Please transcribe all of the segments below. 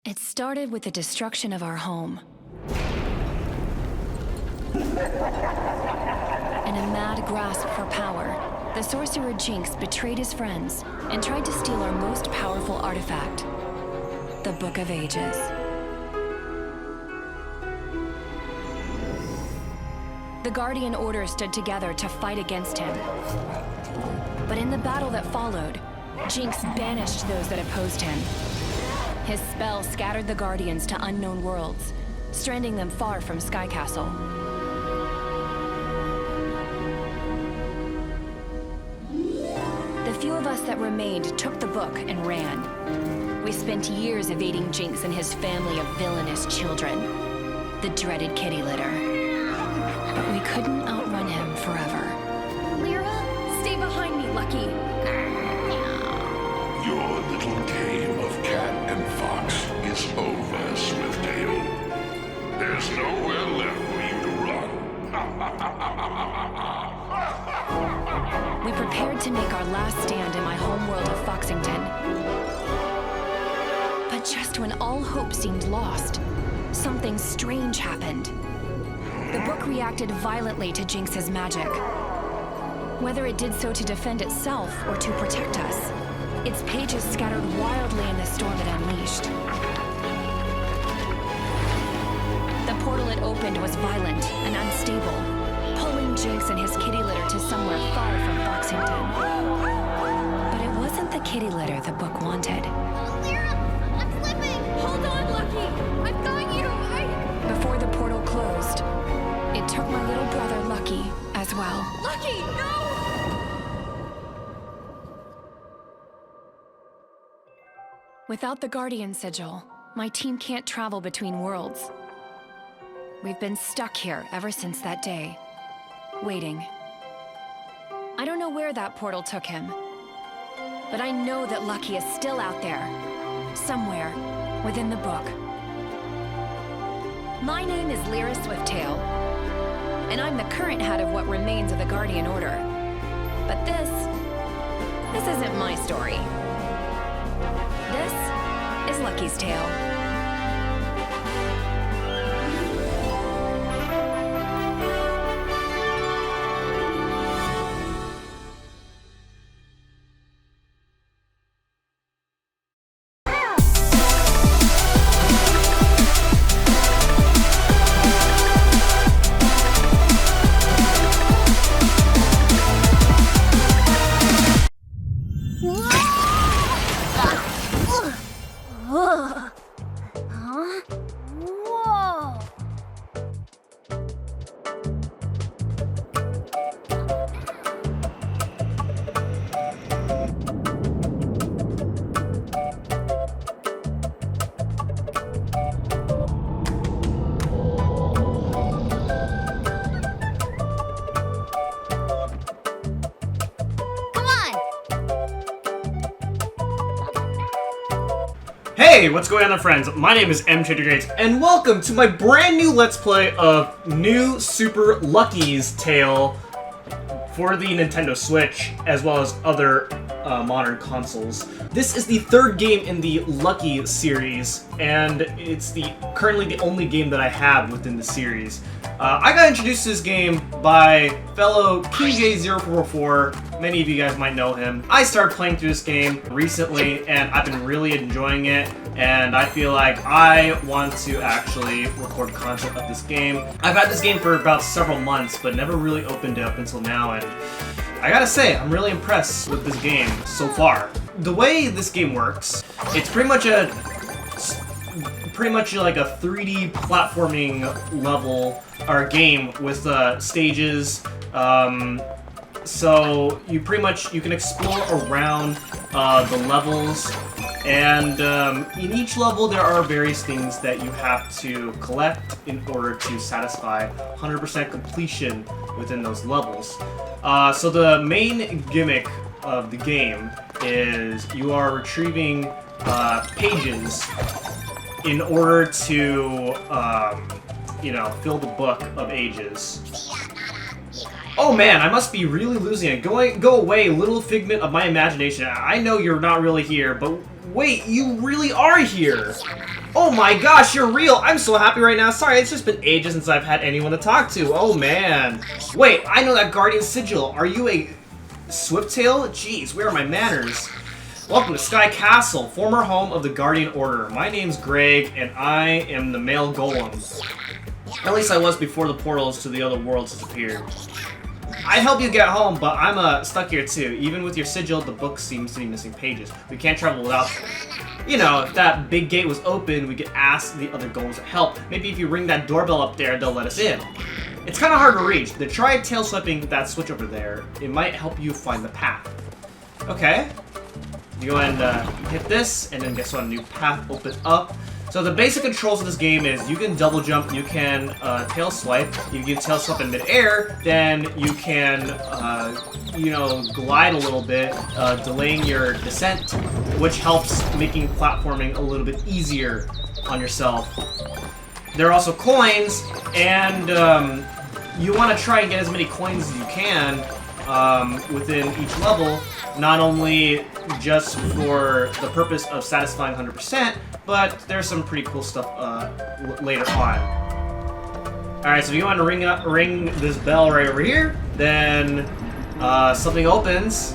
It started with the destruction of our home. In a mad grasp for power, the sorcerer Jynx betrayed his friends and tried to steal our most powerful artifact, the Book of Ages. The Guardian Order stood together to fight against him. But in the battle that followed, Jynx banished those that opposed him. His spell scattered the Guardians to unknown worlds, stranding them far from Sky Castle. The few of us that remained took the book and ran. We spent years evading Jynx and his family of villainous children, the dreaded kitty litter. But we couldn't outrun him forever. Lyra, stay behind me, Lucky. Your little game of cat and fox is over, Swifttail. There's nowhere left for you to run. We prepared to make our last stand in my homeworld of Foxington. But just when all hope seemed lost, something strange happened. The book reacted violently to Jynx's magic. Whether it did so to defend itself or to protect us, its pages scattered wildly in the storm it unleashed. The portal it opened was violent and unstable, pulling Jynx and his kitty litter to somewhere far from Foxington. But it wasn't the kitty litter the book wanted. Lyra, I'm slipping! Hold on, Lucky! I've got you! Before the portal closed, it took my little brother Lucky as well. Lucky, no! Without the Guardian Sigil, my team can't travel between worlds. We've been stuck here ever since that day, waiting. I don't know where that portal took him, but I know that Lucky is still out there, somewhere within the book. My name is Lyra Swifttail, and I'm the current head of what remains of the Guardian Order. But this isn't my story. This is Lucky's tale. Whoa! Come on! Hey, what's going on, friends? My name is MTraderGreats, and welcome to my brand new Let's Play of New Super Lucky's Tale for the Nintendo Switch, as well as other modern consoles. This is the third game in the Lucky series, and it's currently the only game that I have within the series. I got introduced to this game by fellow KJ0444. Many of you guys might know him. I started playing through this game recently, and I've been really enjoying it, and I feel like I want to actually record content of this game. I've had this game for about several months, but never really opened it up until now, and I gotta say, I'm really impressed with this game so far. The way this game works, it's pretty much like a 3D platforming level or game with stages. So you can explore around the levels, and in each level there are various things that you have to collect in order to satisfy 100% completion within those levels. So the main gimmick of the game is you are retrieving pages in order to, fill the Book of Ages. Oh man, I must be really losing it. Go away, little figment of my imagination. I know you're not really here, but wait, you really are here. Oh my gosh, you're real. I'm so happy right now. Sorry, it's just been ages since I've had anyone to talk to. Oh man. Wait, I know that Guardian Sigil. Are you a Swifttail? Jeez, where are my manners? Welcome to Sky Castle, former home of the Guardian Order. My name's Greg, and I am the male golem. At least I was before the portals to the other worlds disappeared. I'd help you get home, but I'm stuck here too. Even with your sigil, the book seems to be missing pages. We can't travel without them. You know, if that big gate was open, we could ask the other golems to help. Maybe if you ring that doorbell up there, they'll let us in. It's kind of hard to reach. Try tail swiping that switch over there. It might help you find the path. Okay. You go and hit this, and then guess what? A new path opens up. So the basic controls of this game is you can double jump, you can tail swipe, you can tail swipe in midair, then you can, you know, glide a little bit, delaying your descent, which helps making platforming a little bit easier on yourself. There are also coins, and you want to try and get as many coins as you can within each level, not only just for the purpose of satisfying 100%, but there's some pretty cool stuff later on. Alright, so if you want to ring this bell right over here, then something opens.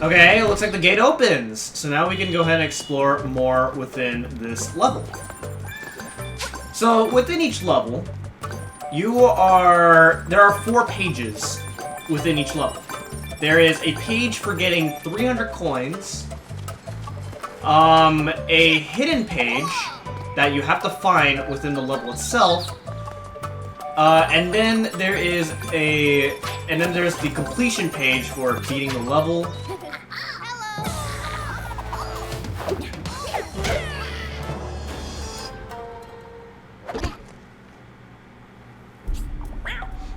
Okay, it looks like the gate opens. So now we can go ahead and explore more within this level. So within each level, there are 4 pages within each level. There is a page for getting 300 coins, a hidden page that you have to find within the level itself, and then there's the completion page for beating the level.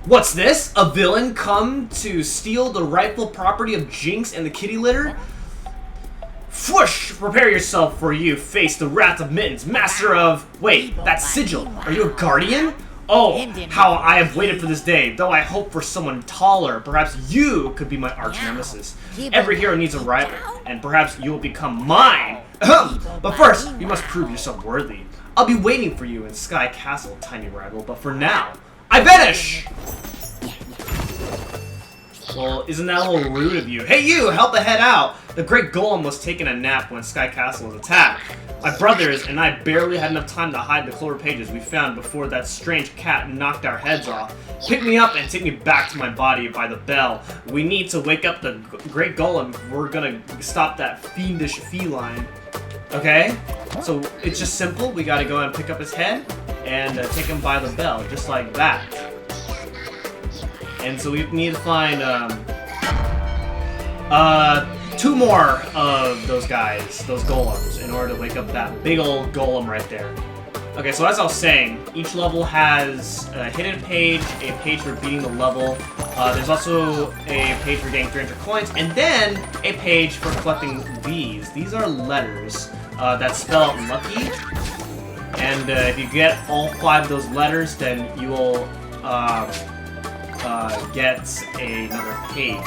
What's this? A villain come to steal the rightful property of Jynx and the kitty litter? Fwoosh! Prepare yourself, for you face the wrath of Mittens, master of... Wait, that's Sigil. Are you a guardian? Oh, how I have waited for this day, though I hope for someone taller. Perhaps you could be my arch nemesis. Every hero needs a rival, and perhaps you will become mine. But first, you must prove yourself worthy. I'll be waiting for you in Sky Castle, tiny rival, but for now, I vanish! Well, isn't that a little rude of you? Hey you, help the head out! The great golem was taking a nap when Sky Castle was attacked. My brothers and I barely had enough time to hide the clover pages we found before that strange cat knocked our heads off. Pick me up and take me back to my body by the bell. We need to wake up the great golem if we're gonna stop that fiendish feline. Okay? So it's just simple. We gotta go and pick up his head and take him by the bell, just like that. And so we need to find 2 more of those guys, those golems, in order to wake up that big old golem right there. Okay, so as I was saying, each level has a hidden page, a page for beating the level. There's also a page for getting 300 coins, and then a page for collecting these. These are letters that spell lucky. And if you get all 5 of those letters, then you will get another page.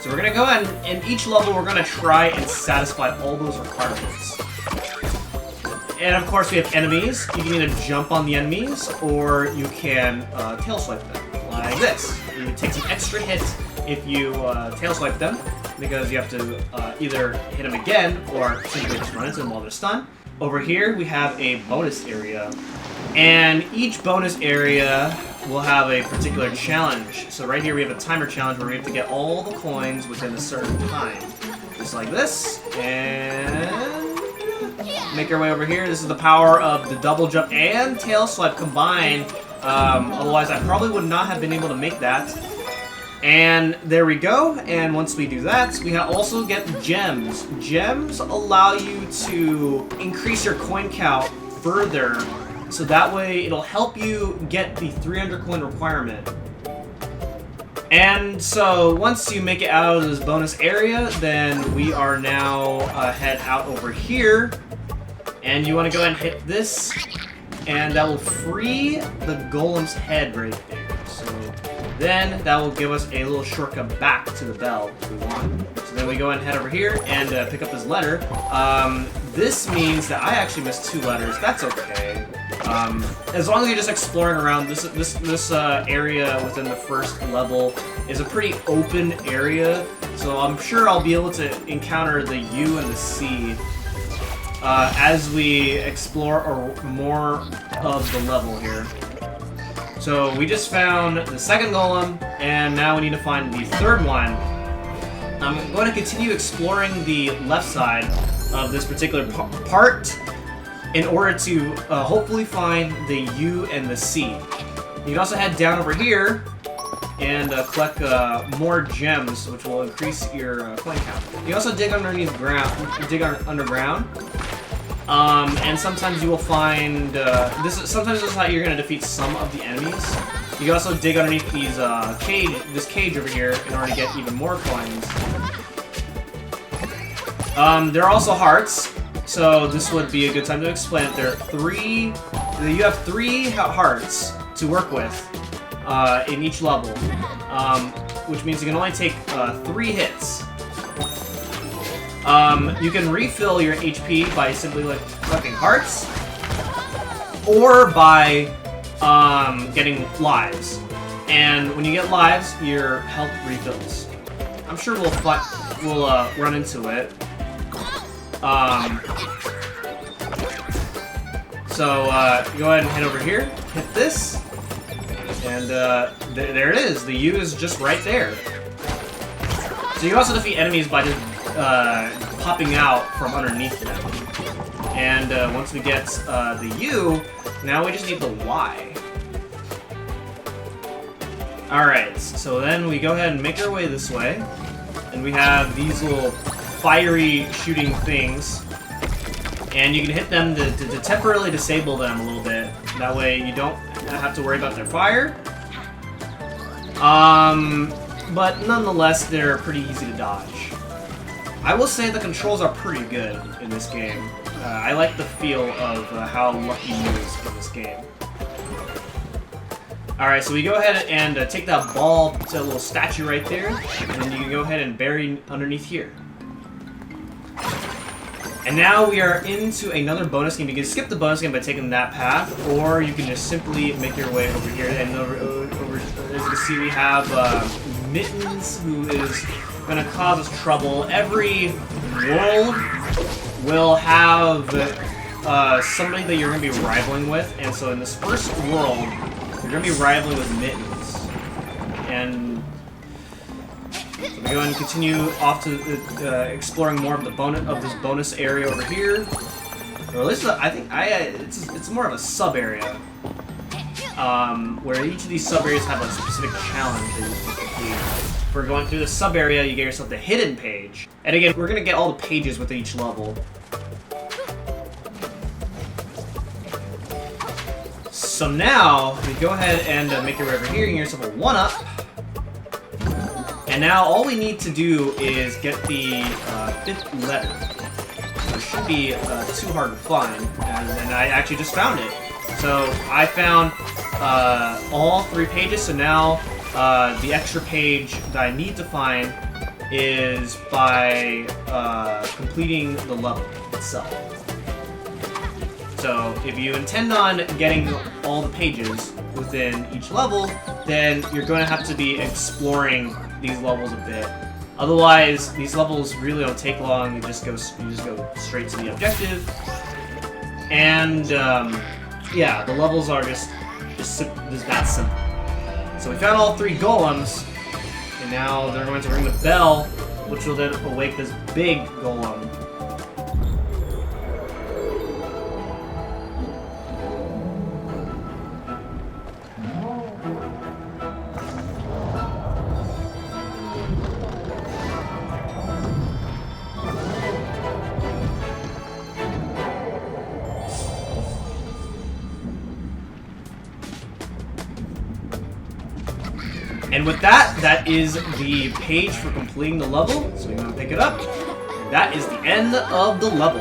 So we're gonna go ahead and in each level we're gonna try and satisfy all those requirements. And of course we have enemies. You can either jump on the enemies or you can tail swipe them like this. You take some extra hits if you tail swipe them because you have to either hit them again or simply just run into them while they're stunned. Over here we have a bonus area, and each bonus area will have a particular challenge. So right here we have a timer challenge where we have to get all the coins within a certain time. Just like this, and make our way over here. This is the power of the double jump and tail swipe combined. Otherwise I probably would not have been able to make that. And there we go, and once we do that, we also get gems. Gems allow you to increase your coin count further, so that way it'll help you get the 300 coin requirement. And so once you make it out of this bonus area, then we are now head out over here, and you want to go ahead and hit this and that will free the golem's head right there. So then that will give us a little shortcut back to the bell if we want. So then we go ahead and head over here and pick up this letter. This means that I actually missed 2 letters. That's okay. As long as you're just exploring around, this area within the first level is a pretty open area, so I'm sure I'll be able to encounter the U and the C as we explore more of the level here. So we just found the second golem, and now we need to find the third one. I'm going to continue exploring the left side of this particular part in order to hopefully find the U and the C. You can also head down over here and collect more gems, which will increase your coin count. You can also dig underneath underground, and sometimes you will find sometimes this is how you're going to defeat some of the enemies. You can also dig underneath these this cage over here in order to get even more coins. There are also hearts. So this would be a good time to explain it. You have 3 hearts to work with in each level, which means you can only take 3 hits. You can refill your HP by simply collecting hearts, or by getting lives. And when you get lives, your health refills. I'm sure we'll run into it. So go ahead and head over here, hit this, and there it is. The U is just right there. So you can also defeat enemies by just popping out from underneath them. And once we get the U, now we just need the Y. Alright, so then we go ahead and make our way this way, and we have these little fiery shooting things, and you can hit them to temporarily disable them a little bit. That way you don't have to worry about their fire. But nonetheless, they're pretty easy to dodge. I will say the controls are pretty good in this game. I like the feel of how Lucky moves in this game. Alright, so we go ahead and take that ball to a little statue right there, and then you can go ahead and bury underneath here. And now we are into another bonus game. You can skip the bonus game by taking that path, or you can just simply make your way over here. And over as you can see, we have Mittens, who is going to cause us trouble. Every world will have somebody that you're going to be rivaling with, and so in this first world, you're going to be rivaling with Mittens. And so we go ahead and continue off to exploring more of this bonus area over here. Or at least I think it's more of a sub area, where each of these sub areas have a specific challenge that you can complete. If we're going through the sub area, you get yourself the hidden page, and again, we're gonna get all the pages with each level. So now we go ahead and make your way over here and get yourself a 1-up. And now all we need to do is get the 5th letter. It should be too hard to find, and I actually just found it. So I found all 3 pages, so now the extra page that I need to find is by completing the level itself. So if you intend on getting all the pages within each level, then you're going to have to be exploring these levels a bit. Otherwise, these levels really don't take long. You just go straight to the objective. And yeah, the levels are just that simple. So we found all 3 golems, and now they're going to ring the bell, which will then awake this big golem. And with that, that is the page for completing the level. So we're going to pick it up. And that is the end of the level.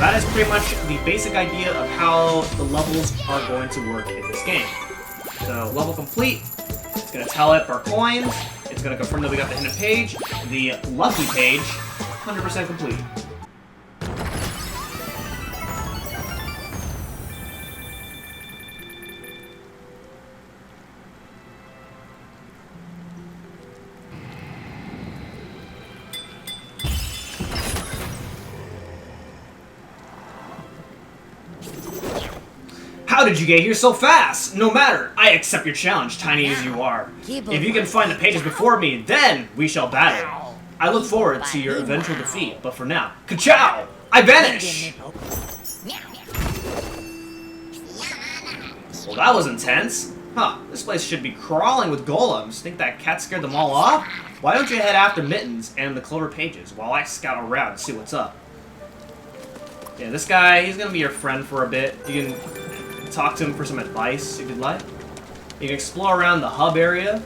that is pretty much the basic idea of how the levels are going to work in this game. So, level complete. It's going to tally up our coins. It's going to confirm that we got the hidden page. The lucky page, 100% complete. How did you get here so fast? No matter, I accept your challenge, tiny as you are. If you can find the pages before me, then we shall battle. I look forward to your eventual defeat, but for now, ka-chow! I vanish! Well, that was intense. Huh, this place should be crawling with golems. Think that cat scared them all off? Why don't you head after Mittens and the clover pages while I scout around and see what's up? Yeah, this guy, he's gonna be your friend for a bit. You can talk to him for some advice if you'd like. You can explore around the hub area.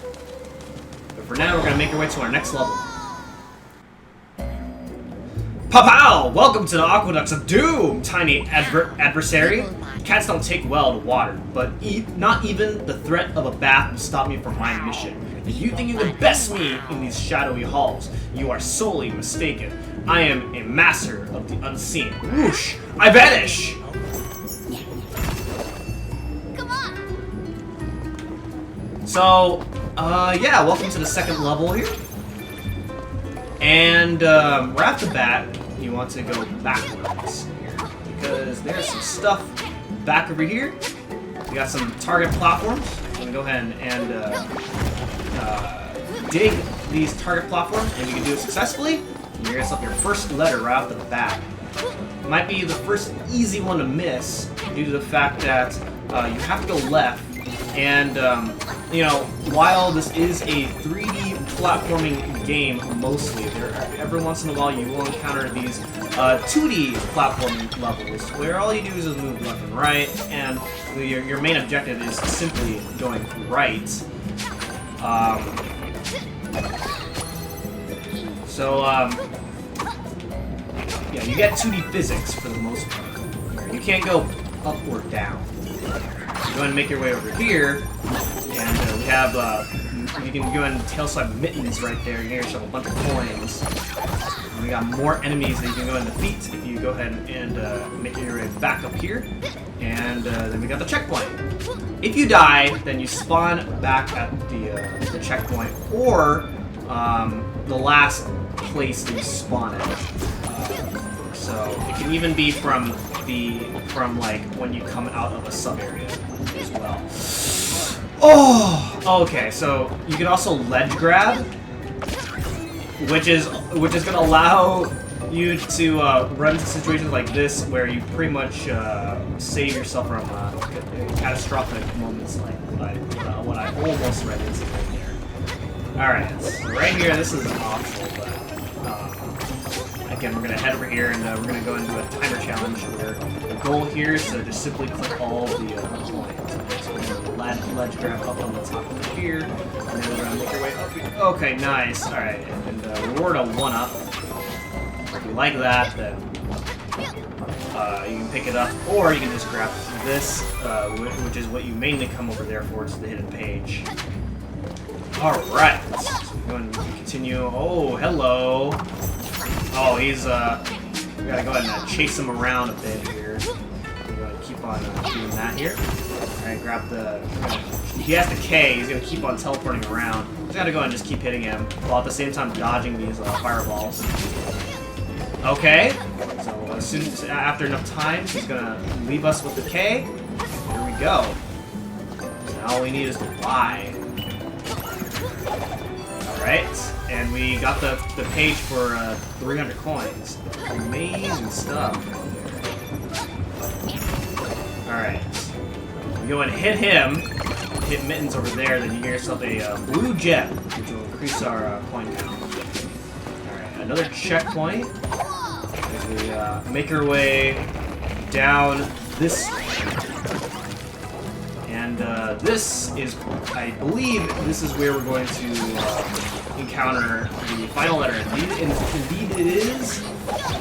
But for now, we're going to make our way to our next level. Pow! Welcome to the Aqueducts of Doom, tiny adversary. Cats don't take well to water, but not even the threat of a bath will stop me from my mission. If you think you can best me in these shadowy halls, you are sorely mistaken. I am a master of the unseen. Whoosh! I vanish! So, yeah, welcome to the second level here. And, right off the bat, you want to go backwards here, because there's some stuff back over here. We got some target platforms. I'm going to go ahead and dig these target platforms, and you can do it successfully. You're going to get your first letter right off the bat. It might be the first easy one to miss, due to the fact that you have to go left. And, you know, while this is a 3D platforming game, mostly, every once in a while you will encounter these 2D platforming levels, where all you do is just move left and right, and your main objective is simply going right. Yeah, you get 2D physics for the most part. You can't go up or down. Go ahead and make your way over here, and we have, you can go ahead and tailswipe Mittens right there. You get yourself a bunch of coins. And we got more enemies that you can go and defeat if you go ahead and make your way back up here. And then we got the checkpoint. If you die, then you spawn back at the checkpoint, or the last place that you spawn at. So it can even be from like when you come out of a sub area as well. Oh, okay. So you can also ledge grab, which is gonna allow you to run into situations like this where you pretty much save yourself from catastrophic moments like what I almost ran into right there. All right, so right here, this is awful, but. Again, we're going to head over here, and we're going to go into a timer challenge where the goal here is to just simply click all the coins. So we're going to ledge grab up on the top over here, and then we're going to make our way up here. Okay, nice. All right, and reward a 1-up. If you like that, then you can pick it up, or you can just grab this, which is what you mainly come over there for. It's the hidden page. All right, so we're going to continue. Oh, hello. Oh, he's, we gotta go ahead and chase him around a bit here. We're gonna keep on doing that here. Alright, grab the... He has the K, he's gonna keep on teleporting around. Just gotta go ahead and just keep hitting him, while at the same time dodging these fireballs. Okay, so as soon as, after enough time, he's gonna leave us with the K. Here we go. So now all we need is the Y. Alright. And we got the page for 300 coins. Amazing stuff. Alright. We go and hit him. Hit Mittens over there, then you get yourself a blue gem, which will increase our coin count. Alright, another checkpoint. As we make our way down this way. And And this is, I believe, this is where we're going to encounter the final letter. Indeed it is.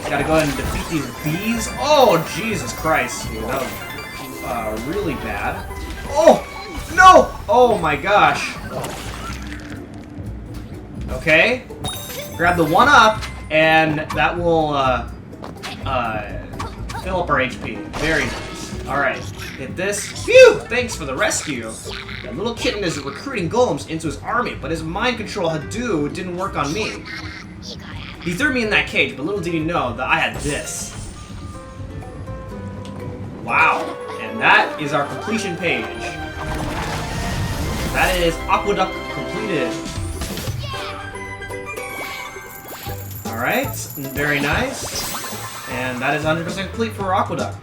Gotta go ahead and defeat these bees. Oh, Jesus Christ, dude. That was really bad. Oh, no! Oh my gosh. Okay. Grab the 1-up, and that will fill up our HP. Very nice. Alright. Hit this. Phew! Thanks for the rescue. That little kitten is recruiting golems into his army, but his mind control Hadoo didn't work on me. He threw me in that cage, but little did he know that I had this. Wow. And that is our completion page. That is Aqueduct completed. Alright, very nice. And that is 100% complete for Aqueduct.